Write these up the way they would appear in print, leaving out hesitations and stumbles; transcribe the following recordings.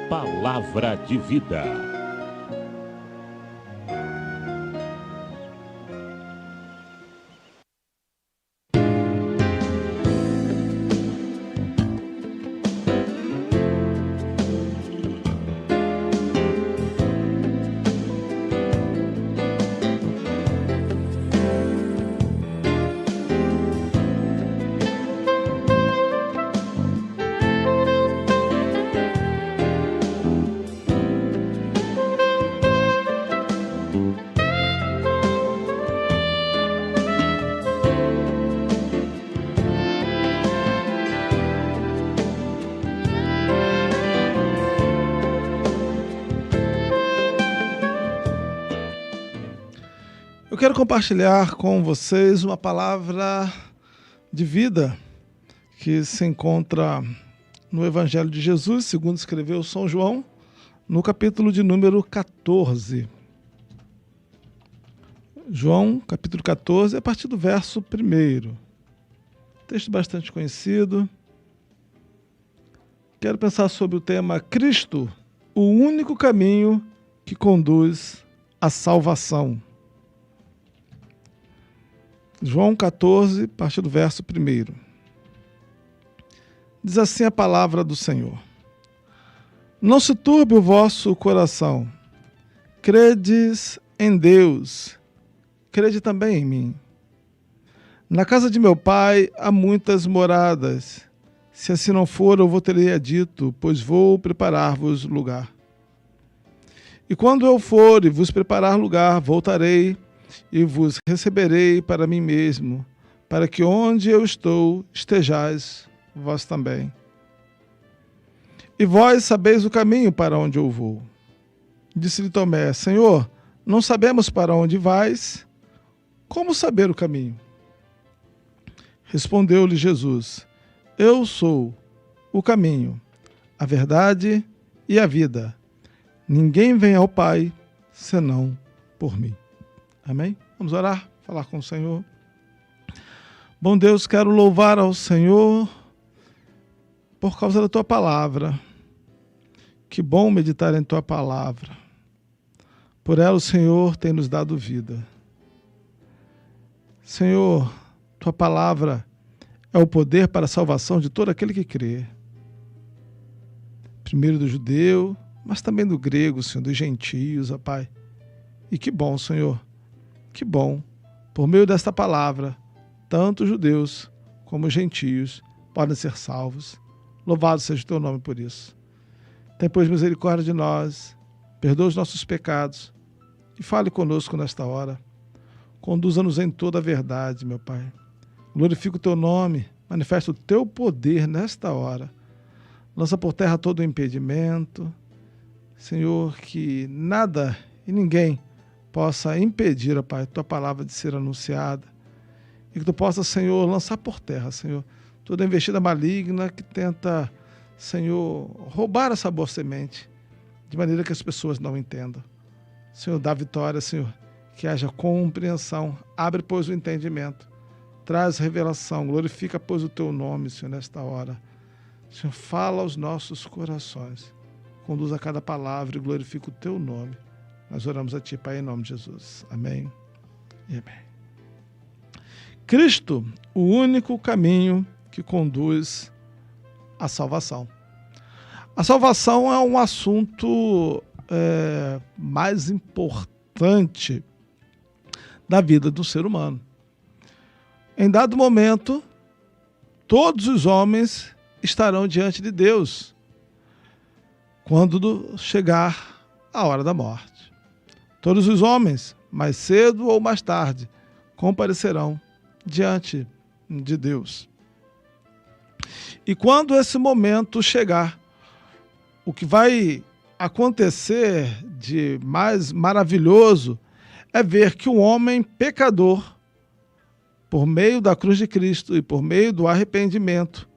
Palavra de vida. Eu quero compartilhar com vocês uma palavra de vida que se encontra no Evangelho de Jesus, segundo escreveu São João, no capítulo de número 14. João, capítulo 14, a partir do verso 1. Texto bastante conhecido. Quero pensar sobre o tema Cristo, o único caminho que conduz à salvação. João 14, a partir do verso 1. Diz assim a palavra do Senhor: Não se turbe o vosso coração. Credes em Deus, crede também em mim. Na casa de meu Pai há muitas moradas. Se assim não for, eu vou teria dito, pois vou preparar-vos lugar. E quando eu for e vos preparar lugar, voltarei e vos receberei para mim mesmo, para que onde eu estou, estejais vós também. E vós sabeis o caminho para onde eu vou. Disse-lhe Tomé: Senhor, não sabemos para onde vais, como saber o caminho? Respondeu-lhe Jesus: Eu sou o caminho, a verdade e a vida. Ninguém vem ao Pai senão por mim. Amém? Vamos orar, falar com o Senhor. Bom Deus, quero louvar ao Senhor por causa da Tua Palavra. Que bom meditar em Tua Palavra. Por ela o Senhor tem nos dado vida. Senhor, Tua Palavra é o poder para a salvação de todo aquele que crê. Primeiro do judeu, mas também do grego, Senhor, dos gentios, ó Pai. E que bom, Senhor. Que bom, por meio desta palavra, tanto judeus como gentios podem ser salvos. Louvado seja o teu nome por isso. Tem, pois, misericórdia de nós, perdoa os nossos pecados e fale conosco nesta hora. Conduza-nos em toda a verdade, meu Pai. Glorifica o teu nome, manifesta o teu poder nesta hora. Lança por terra todo o impedimento. Senhor, que nada e ninguém possa impedir, ó Pai, Tua palavra de ser anunciada. E que Tu possa, Senhor, lançar por terra, Senhor, toda investida maligna que tenta, Senhor, roubar essa boa semente, de maneira que as pessoas não entendam. Senhor, dá vitória, Senhor, que haja compreensão. Abre, pois, o entendimento. Traz revelação. Glorifica, pois, o Teu nome, Senhor, nesta hora. Senhor, fala aos nossos corações. Conduz a cada palavra e glorifica o Teu nome. Nós oramos a Ti, Pai, em nome de Jesus. Amém e amém. Cristo, o único caminho que conduz à salvação. A salvação é um assunto mais importante da vida do ser humano. Em dado momento, todos os homens estarão diante de Deus quando chegar a hora da morte. Todos os homens, mais cedo ou mais tarde, comparecerão diante de Deus. E quando esse momento chegar, o que vai acontecer de mais maravilhoso é ver que um homem pecador, por meio da cruz de Cristo e por meio do arrependimento,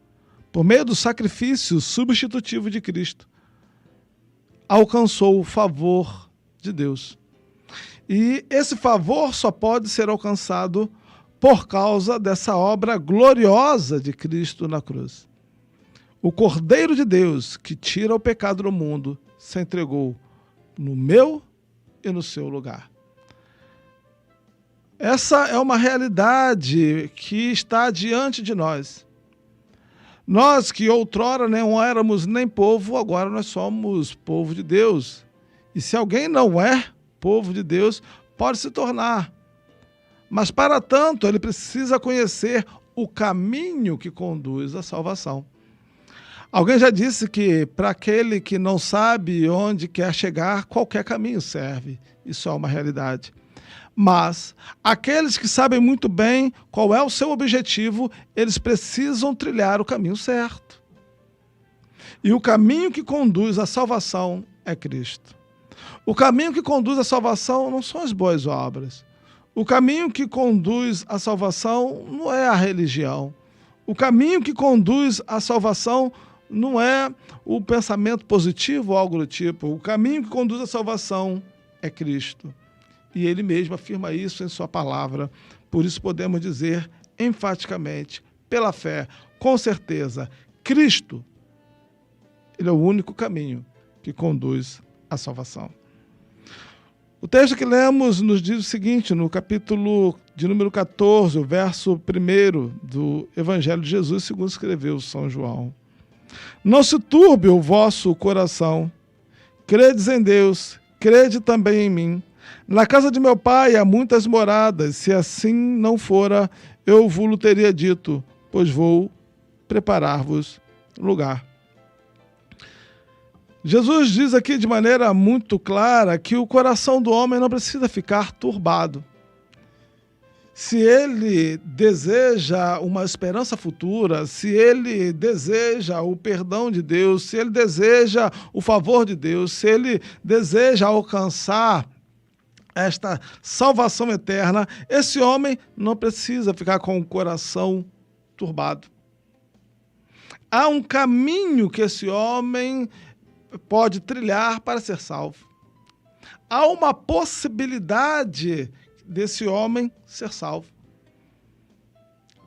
por meio do sacrifício substitutivo de Cristo, alcançou o favor de Deus. E esse favor só pode ser alcançado por causa dessa obra gloriosa de Cristo na cruz. O Cordeiro de Deus, que tira o pecado do mundo, se entregou no meu e no seu lugar. Essa é uma realidade que está diante de nós. Nós que outrora não éramos nem povo, agora nós somos povo de Deus. E se alguém não é povo de Deus, pode se tornar. Mas para tanto, ele precisa conhecer o caminho que conduz à salvação. Alguém já disse que para aquele que não sabe onde quer chegar, qualquer caminho serve. Isso é uma realidade. Mas aqueles que sabem muito bem qual é o seu objetivo, eles precisam trilhar o caminho certo. E o caminho que conduz à salvação é Cristo. O caminho que conduz à salvação não são as boas obras. O caminho que conduz à salvação não é a religião. O caminho que conduz à salvação não é o pensamento positivo ou algo do tipo. O caminho que conduz à salvação é Cristo. E ele mesmo afirma isso em sua palavra. Por isso podemos dizer enfaticamente, pela fé, com certeza, Cristo, ele é o único caminho que conduz à salvação. O texto que lemos nos diz o seguinte, no capítulo de número 14, o verso 1 do Evangelho de Jesus, segundo escreveu São João. Não se turbe o vosso coração, credes em Deus, crede também em mim. Na casa de meu pai há muitas moradas, se assim não fora, eu vos teria dito, pois vou preparar-vos lugar. Jesus diz aqui de maneira muito clara que o coração do homem não precisa ficar turbado. Se ele deseja uma esperança futura, se ele deseja o perdão de Deus, se ele deseja o favor de Deus, se ele deseja alcançar esta salvação eterna, esse homem não precisa ficar com o coração turbado. Há um caminho que esse homem pode trilhar para ser salvo. Há uma possibilidade desse homem ser salvo.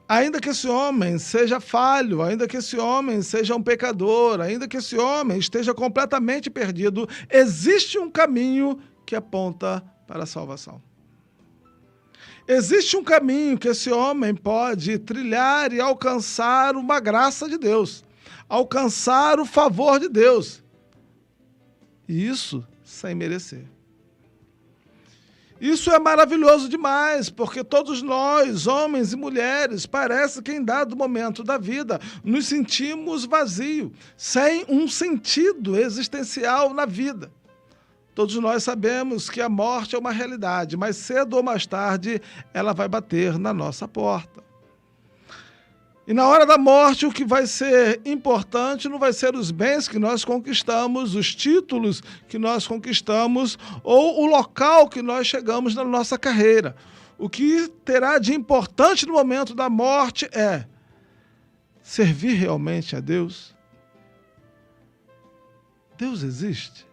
Ainda que esse homem seja falho, ainda que esse homem seja um pecador, ainda que esse homem esteja completamente perdido, existe um caminho que aponta para a salvação. Existe um caminho que esse homem pode trilhar e alcançar uma graça de Deus, alcançar o favor de Deus. E isso sem merecer. Isso é maravilhoso demais, porque todos nós, homens e mulheres, parece que em dado momento da vida nos sentimos vazios, sem um sentido existencial na vida. Todos nós sabemos que a morte é uma realidade, mas cedo ou mais tarde ela vai bater na nossa porta. E na hora da morte, o que vai ser importante não vai ser os bens que nós conquistamos, os títulos que nós conquistamos ou o local que nós chegamos na nossa carreira. O que terá de importante no momento da morte é servir realmente a Deus. Deus existe?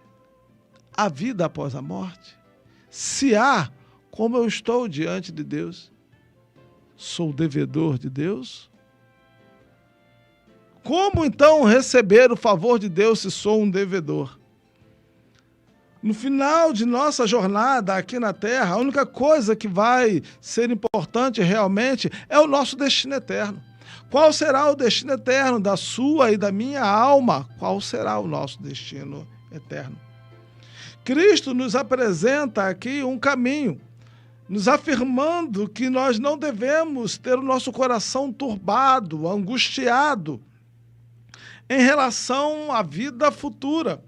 Há vida após a morte? Se há, como eu estou diante de Deus? Sou devedor de Deus? Como então receber o favor de Deus se sou um devedor? No final de nossa jornada aqui na Terra, a única coisa que vai ser importante realmente é o nosso destino eterno. Qual será o destino eterno da sua e da minha alma? Qual será o nosso destino eterno? Cristo nos apresenta aqui um caminho, nos afirmando que nós não devemos ter o nosso coração turbado, angustiado, em relação à vida futura.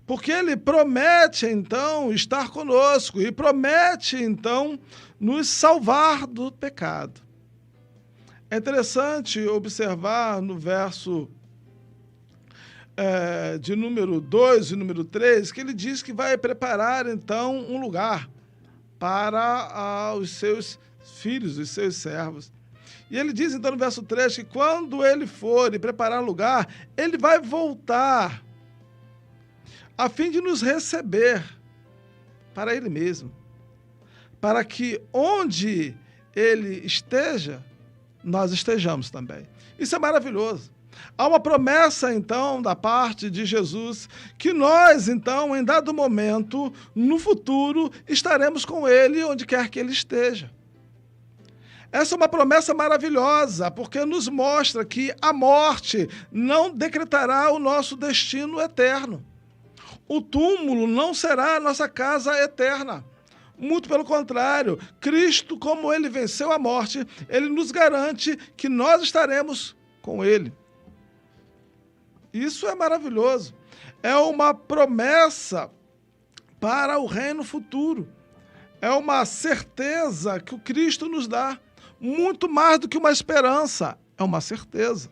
Porque ele promete, então, estar conosco e promete, então, nos salvar do pecado. É interessante observar no verso de número 2 e número 3, que ele diz que vai preparar, então, um lugar para os seus filhos, os seus servos. E ele diz, então, no verso 3, que quando ele for e preparar lugar, ele vai voltar a fim de nos receber para ele mesmo, para que onde ele esteja, nós estejamos também. Isso é maravilhoso. Há uma promessa, então, da parte de Jesus, que nós, então, em dado momento, no futuro, estaremos com Ele onde quer que Ele esteja. Essa é uma promessa maravilhosa, porque nos mostra que a morte não decretará o nosso destino eterno. O túmulo não será a nossa casa eterna. Muito pelo contrário, Cristo, como Ele venceu a morte, Ele nos garante que nós estaremos com Ele. Isso é maravilhoso. É uma promessa para o reino futuro. É uma certeza que o Cristo nos dá. Muito mais do que uma esperança, é uma certeza.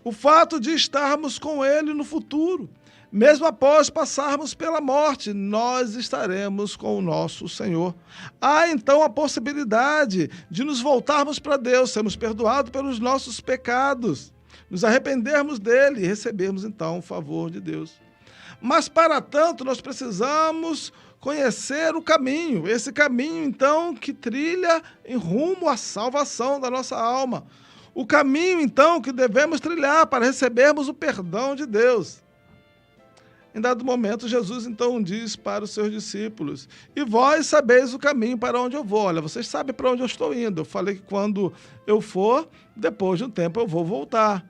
O fato de estarmos com Ele no futuro, mesmo após passarmos pela morte, nós estaremos com o nosso Senhor. Há então a possibilidade de nos voltarmos para Deus, sermos perdoados pelos nossos pecados, nos arrependermos dele e recebermos então o favor de Deus. Mas para tanto nós precisamos conhecer o caminho, esse caminho então que trilha em rumo à salvação da nossa alma. O caminho então que devemos trilhar para recebermos o perdão de Deus. Em dado momento, Jesus então diz para os seus discípulos: e vós sabeis o caminho para onde eu vou. Olha, vocês sabem para onde eu estou indo. Eu falei que quando eu for, depois de um tempo eu vou voltar.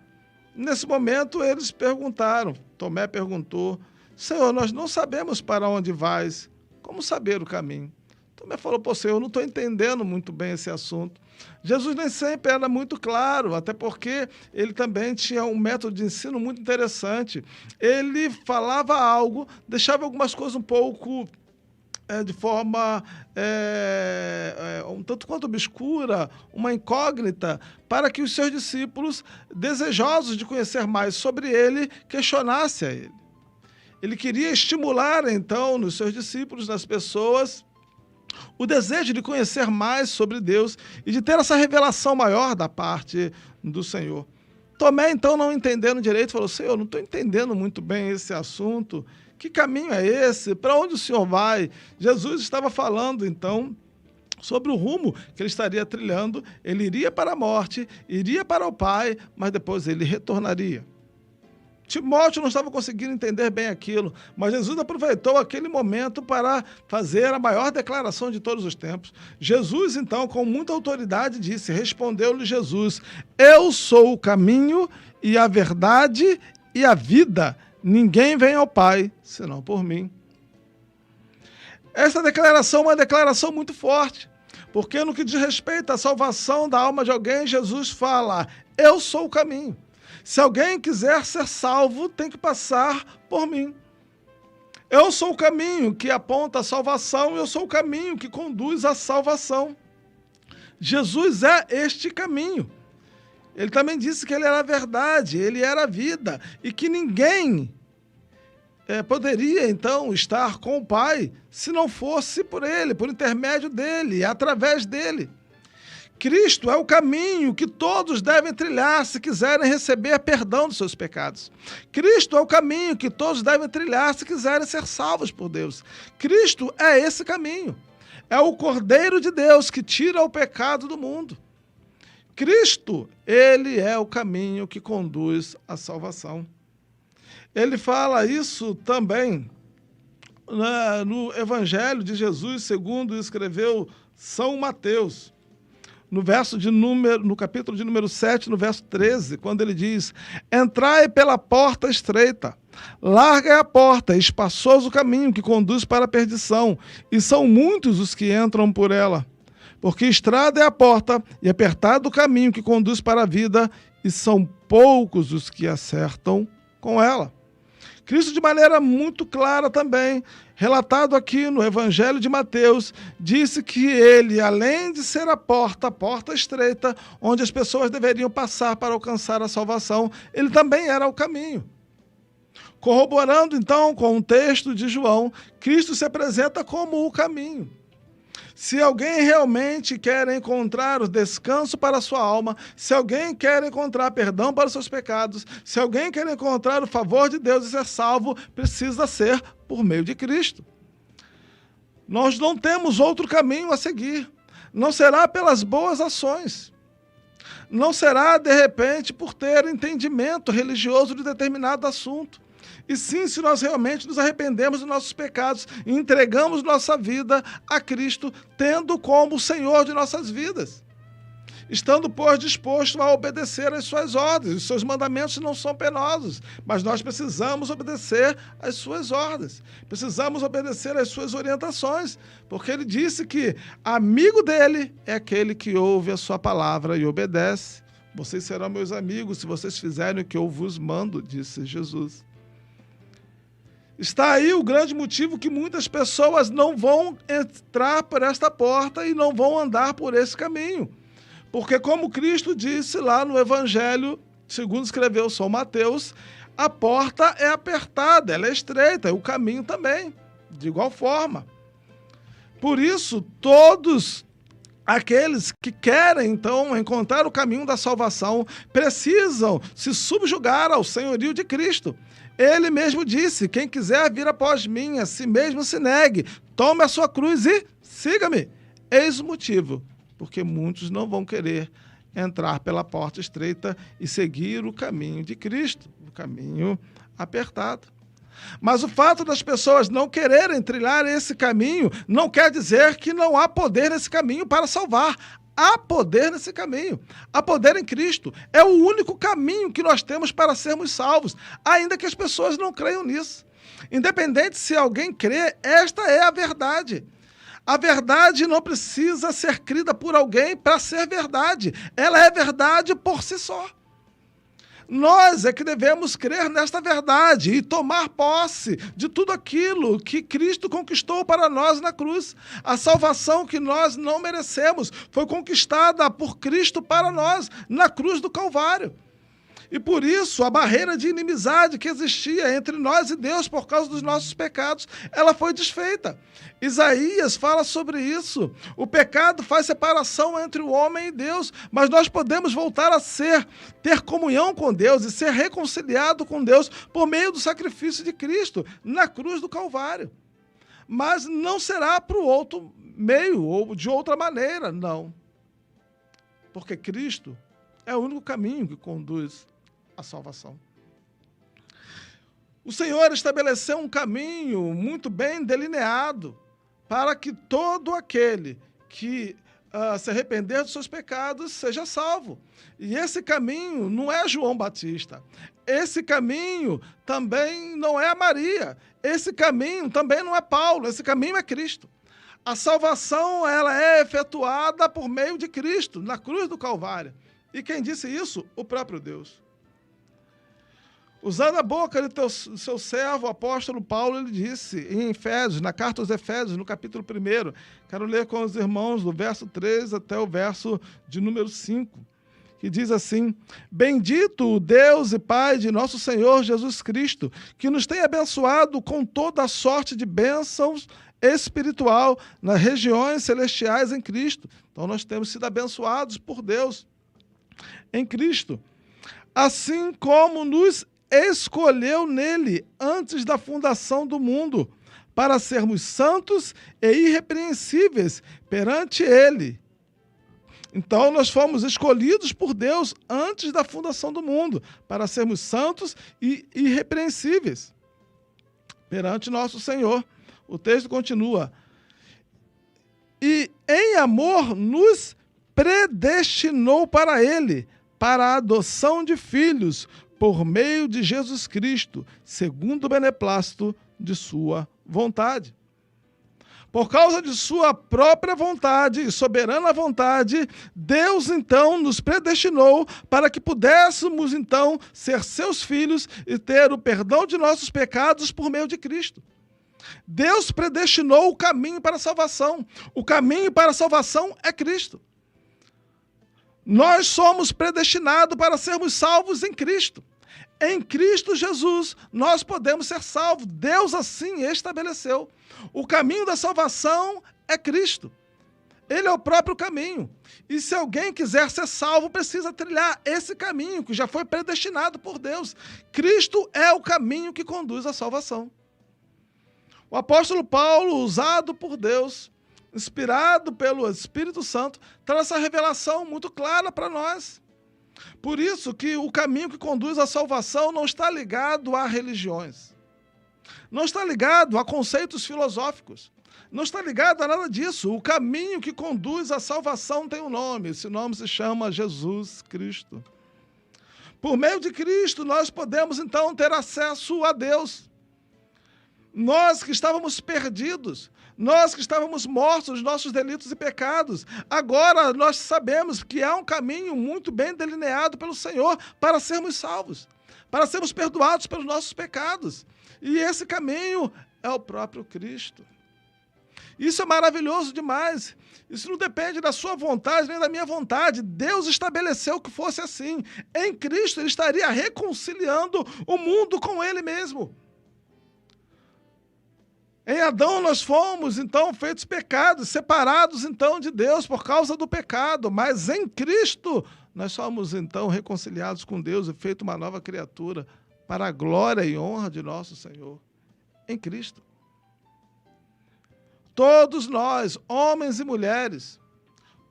Nesse momento, eles perguntaram, Tomé perguntou: Senhor, nós não sabemos para onde vais, como saber o caminho? Tomé falou: pô, Senhor, eu não estou entendendo muito bem esse assunto. Jesus nem sempre era muito claro, até porque ele também tinha um método de ensino muito interessante. Ele falava algo, deixava algumas coisas um pouco de forma um tanto quanto obscura, uma incógnita, para que os seus discípulos, desejosos de conhecer mais sobre ele, questionassem a ele. Ele queria estimular, então, nos seus discípulos, nas pessoas, o desejo de conhecer mais sobre Deus e de ter essa revelação maior da parte do Senhor. Tomé, então, não entendendo direito, falou: Senhor, não estou entendendo muito bem esse assunto. Que caminho é esse? Para onde o Senhor vai? Jesus estava falando, então, sobre o rumo que ele estaria trilhando. Ele iria para a morte, iria para o Pai, mas depois ele retornaria. Timóteo não estava conseguindo entender bem aquilo, mas Jesus aproveitou aquele momento para fazer a maior declaração de todos os tempos. Jesus, então, com muita autoridade, disse, respondeu-lhe Jesus: eu sou o caminho e a verdade e a vida. Ninguém vem ao Pai, senão por mim. Essa declaração é uma declaração muito forte, porque no que diz respeito à salvação da alma de alguém, Jesus fala: eu sou o caminho. Se alguém quiser ser salvo, tem que passar por mim. Eu sou o caminho que aponta a salvação, eu sou o caminho que conduz à salvação. Jesus é este caminho. Ele também disse que ele era a verdade, ele era a vida, e que ninguém poderia, então, estar com o Pai se não fosse por ele, por intermédio dele, através dele. Cristo é o caminho que todos devem trilhar se quiserem receber perdão dos seus pecados. Cristo é o caminho que todos devem trilhar se quiserem ser salvos por Deus. Cristo é esse caminho. É o Cordeiro de Deus que tira o pecado do mundo. Cristo, ele é o caminho que conduz à salvação. Ele fala isso também no Evangelho de Jesus, segundo escreveu São Mateus. No capítulo de número 7, no verso 13, quando ele diz: entrai pela porta estreita, larga é a porta, espaçoso o caminho que conduz para a perdição, e são muitos os que entram por ela. Porque estrada é a porta, e apertado o caminho que conduz para a vida, e são poucos os que acertam com ela. Cristo, de maneira muito clara também, relatado aqui no Evangelho de Mateus, disse que ele, além de ser a porta estreita, onde as pessoas deveriam passar para alcançar a salvação, ele também era o caminho. Corroborando, então, com o texto de João, Cristo se apresenta como o caminho. Se alguém realmente quer encontrar o descanso para a sua alma, se alguém quer encontrar perdão para os seus pecados, se alguém quer encontrar o favor de Deus e ser salvo, precisa ser por meio de Cristo. Nós não temos outro caminho a seguir. Não será pelas boas ações. Não será, de repente, por ter entendimento religioso de determinado assunto. E sim, se nós realmente nos arrependemos dos nossos pecados e entregamos nossa vida a Cristo, tendo como o Senhor de nossas vidas. Estando, pois, disposto a obedecer às suas ordens. Os seus mandamentos não são penosos, mas nós precisamos obedecer às suas ordens. Precisamos obedecer às suas orientações, porque ele disse que amigo dele é aquele que ouve a sua palavra e obedece. Vocês serão meus amigos se vocês fizerem o que eu vos mando, disse Jesus. Está aí o grande motivo que muitas pessoas não vão entrar por esta porta e não vão andar por esse caminho. Porque, como Cristo disse lá no Evangelho, segundo escreveu São Mateus, a porta é apertada, ela é estreita, e o caminho também, de igual forma. Por isso, todos aqueles que querem, então, encontrar o caminho da salvação, precisam se subjugar ao senhorio de Cristo. Ele mesmo disse, quem quiser vir após mim, a si mesmo se negue, tome a sua cruz e siga-me. Eis o motivo. Porque muitos não vão querer entrar pela porta estreita e seguir o caminho de Cristo, o caminho apertado. Mas o fato das pessoas não quererem trilhar esse caminho não quer dizer que não há poder nesse caminho para salvar. Há poder nesse caminho. Há poder em Cristo. É o único caminho que nós temos para sermos salvos, ainda que as pessoas não creiam nisso. Independente se alguém crê, esta é a verdade. A verdade não precisa ser crida por alguém para ser verdade. Ela é verdade por si só. Nós é que devemos crer nesta verdade e tomar posse de tudo aquilo que Cristo conquistou para nós na cruz. A salvação que nós não merecemos foi conquistada por Cristo para nós na cruz do Calvário. E por isso, a barreira de inimizade que existia entre nós e Deus por causa dos nossos pecados, ela foi desfeita. Isaías fala sobre isso. O pecado faz separação entre o homem e Deus, mas nós podemos voltar a ter comunhão com Deus e ser reconciliado com Deus por meio do sacrifício de Cristo na cruz do Calvário. Mas não será para o outro meio ou de outra maneira, não. Porque Cristo é o único caminho que conduz a salvação. O Senhor estabeleceu um caminho muito bem delineado para que todo aquele que se arrepender dos seus pecados seja salvo. E esse caminho não é João Batista. Esse caminho também não é Maria. Esse caminho também não é Paulo. Esse caminho é Cristo. A salvação ela é efetuada por meio de Cristo, na cruz do Calvário. E quem disse isso? O próprio Deus. Usando a boca do seu servo, o apóstolo Paulo, ele disse em Efésios, na carta aos Efésios, no capítulo 1, quero ler com os irmãos do verso 3 até o verso de número 5, que diz assim: Bendito o Deus e Pai de nosso Senhor Jesus Cristo, que nos tem abençoado com toda a sorte de bênçãos espiritual nas regiões celestiais em Cristo. Então nós temos sido abençoados por Deus em Cristo, assim como nos escolheu nele antes da fundação do mundo, para sermos santos e irrepreensíveis perante ele. Então nós fomos escolhidos por Deus antes da fundação do mundo, para sermos santos e irrepreensíveis perante nosso Senhor. O texto continua: e em amor nos predestinou para ele, para a adoção de filhos, por meio de Jesus Cristo, segundo o beneplácito de sua vontade. Por causa de sua própria vontade e soberana vontade, Deus, então, nos predestinou para que pudéssemos, então, ser seus filhos e ter o perdão de nossos pecados por meio de Cristo. Deus predestinou o caminho para a salvação. O caminho para a salvação é Cristo. Nós somos predestinados para sermos salvos em Cristo. Em Cristo Jesus, nós podemos ser salvos. Deus assim estabeleceu. O caminho da salvação é Cristo. Ele é o próprio caminho. E se alguém quiser ser salvo, precisa trilhar esse caminho que já foi predestinado por Deus. Cristo é o caminho que conduz à salvação. O apóstolo Paulo, usado por Deus, inspirado pelo Espírito Santo, traz essa revelação muito clara para nós. Por isso que o caminho que conduz à salvação não está ligado a religiões, não está ligado a conceitos filosóficos, não está ligado a nada disso. O caminho que conduz à salvação tem um nome, esse nome se chama Jesus Cristo. Por meio de Cristo, nós podemos, então, ter acesso a Deus. Nós que estávamos perdidos, nós que estávamos mortos nos nossos delitos e pecados, agora nós sabemos que há um caminho muito bem delineado pelo Senhor para sermos salvos, para sermos perdoados pelos nossos pecados. E esse caminho é o próprio Cristo. Isso é maravilhoso demais. Isso não depende da sua vontade nem da minha vontade. Deus estabeleceu que fosse assim. Em Cristo, Ele estaria reconciliando o mundo com Ele mesmo. Em Adão nós fomos, então, feitos pecados, separados, então, de Deus por causa do pecado. Mas em Cristo nós somos, então, reconciliados com Deus e feito uma nova criatura para a glória e honra de nosso Senhor. Em Cristo. Todos nós, homens e mulheres,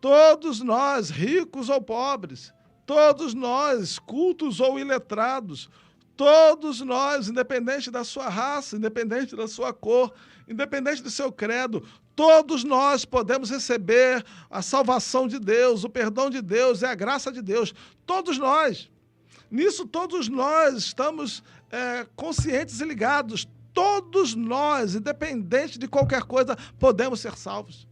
todos nós, ricos ou pobres, todos nós, cultos ou iletrados, todos nós, independente da sua raça, independente da sua cor, independente do seu credo, todos nós podemos receber a salvação de Deus, o perdão de Deus e a graça de Deus. Todos nós. Nisso todos nós estamos conscientes e ligados. Todos nós, independente de qualquer coisa, podemos ser salvos.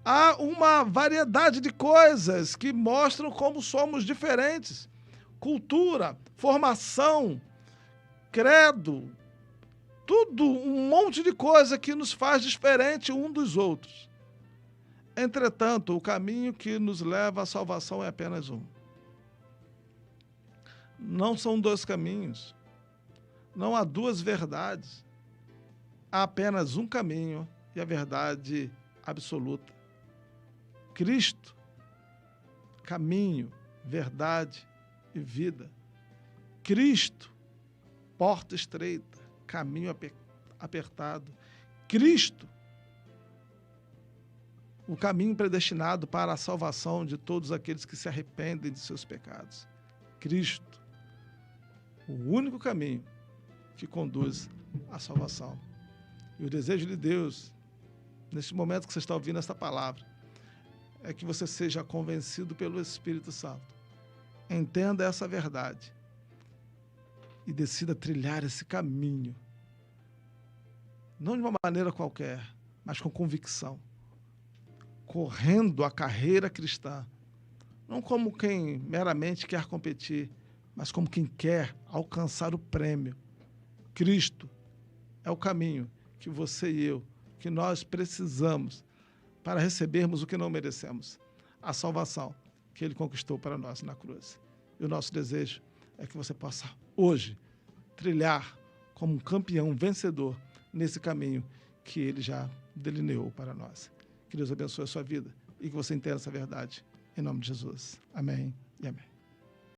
Há uma variedade de coisas que mostram como somos diferentes. Cultura, formação, credo, tudo, um monte de coisa que nos faz diferente um dos outros. Entretanto, o caminho que nos leva à salvação é apenas um. Não são dois caminhos. Não há duas verdades. Há apenas um caminho e a verdade absoluta. Cristo, caminho, verdade e vida. Cristo, porta estreita, caminho apertado. Cristo, o caminho predestinado para a salvação de todos aqueles que se arrependem de seus pecados. Cristo, o único caminho que conduz à salvação. E o desejo de Deus, neste momento que você está ouvindo esta palavra, é que você seja convencido pelo Espírito Santo. Entenda essa verdade e decida trilhar esse caminho. Não de uma maneira qualquer, mas com convicção. Correndo a carreira cristã. Não como quem meramente quer competir, mas como quem quer alcançar o prêmio. Cristo é o caminho que você e eu, que nós precisamos para recebermos o que não merecemos, a salvação que Ele conquistou para nós na cruz. E o nosso desejo é que você possa hoje trilhar como um campeão vencedor nesse caminho que Ele já delineou para nós. Que Deus abençoe a sua vida e que você entenda essa verdade. Em nome de Jesus. Amém e amém.